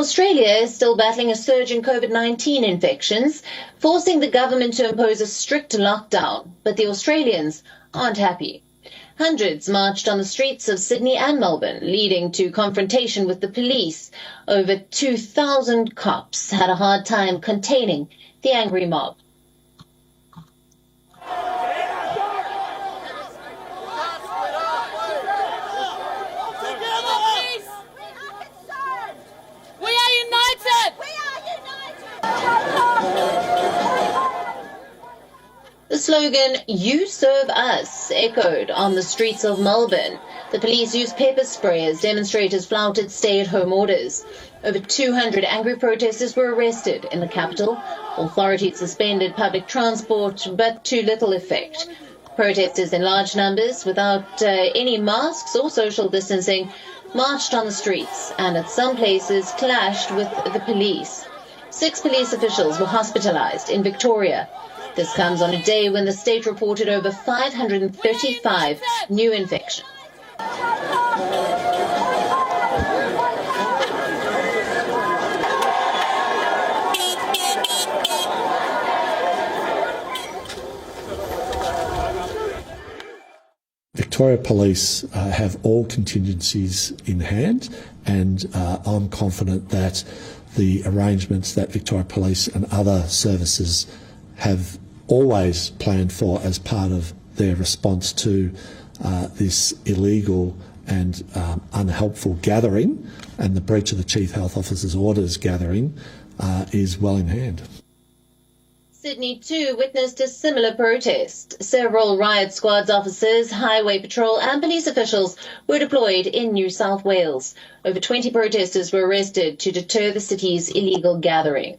Australia is still battling a surge in COVID-19 infections, forcing the government to impose a strict lockdown. But the Australians aren't happy. Hundreds marched on the streets of Sydney and Melbourne, leading to confrontation with the police. Over 2,000 cops had a hard time containing the angry mob. The slogan, "You serve us," echoed on the streets of Melbourne. The police used pepper spray as demonstrators flouted stay-at-home orders. Over 200 angry protesters were arrested in the capital. Authorities suspended public transport, but to little effect. Protesters in large numbers, without any masks or social distancing, marched on the streets and at some places clashed with the police. 6 police officials were hospitalized in Victoria. This comes on a day when the state reported over 535 new infections. Victoria Police have all contingencies in hand, and I'm confident that the arrangements that Victoria Police and other services have always planned for as part of their response to this illegal and unhelpful gathering and the breach of the Chief Health Officer's orders gathering is well in hand. Sydney too witnessed a similar protest. Several riot squads officers, highway patrol and police officials were deployed in New South Wales. Over 20 protesters were arrested to deter the city's illegal gathering.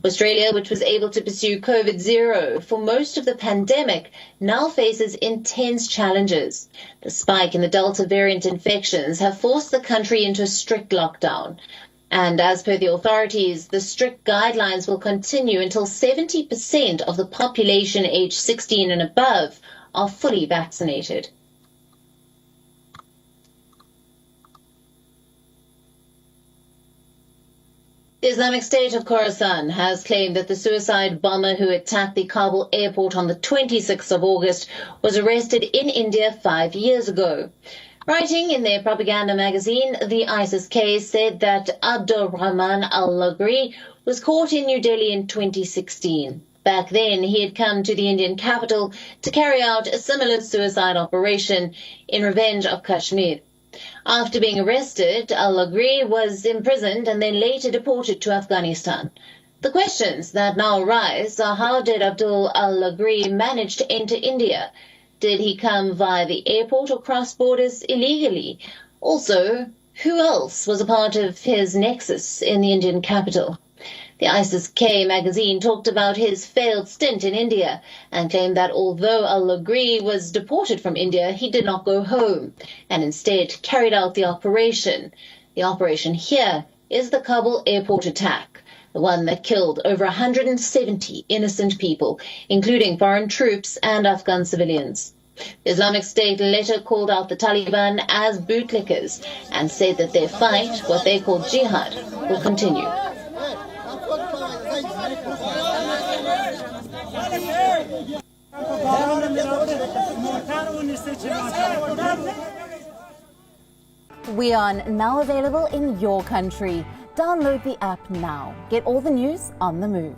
Australia, which was able to pursue COVID-0 for most of the pandemic, now faces intense challenges. The spike in the Delta variant infections have forced the country into a strict lockdown. And as per the authorities, the strict guidelines will continue until 70% of the population aged 16 and above are fully vaccinated. The Islamic State of Khorasan has claimed that the suicide bomber who attacked the Kabul airport on the 26th of August was arrested in India 5 years ago. Writing in their propaganda magazine, the ISIS-K said that Abdul Rahman al-Lagri was caught in New Delhi in 2016. Back then, he had come to the Indian capital to carry out a similar suicide operation in revenge of Kashmir. After being arrested, al-Lagri was imprisoned and then later deported to Afghanistan. The questions that now arise are, how did Abdul al-Lagri manage to enter India? Did he come via the airport or cross borders illegally? Also, who else was a part of his nexus in the Indian capital? The ISIS-K magazine talked about his failed stint in India and claimed that although al-Lagri was deported from India, he did not go home and instead carried out the operation. The operation here is the Kabul airport attack, the one that killed over 170 innocent people, including foreign troops and Afghan civilians. The Islamic State later called out the Taliban as bootlickers and said that their fight, what they call jihad, will continue. We are now available in your country. Download the app now. Get all the news on the move.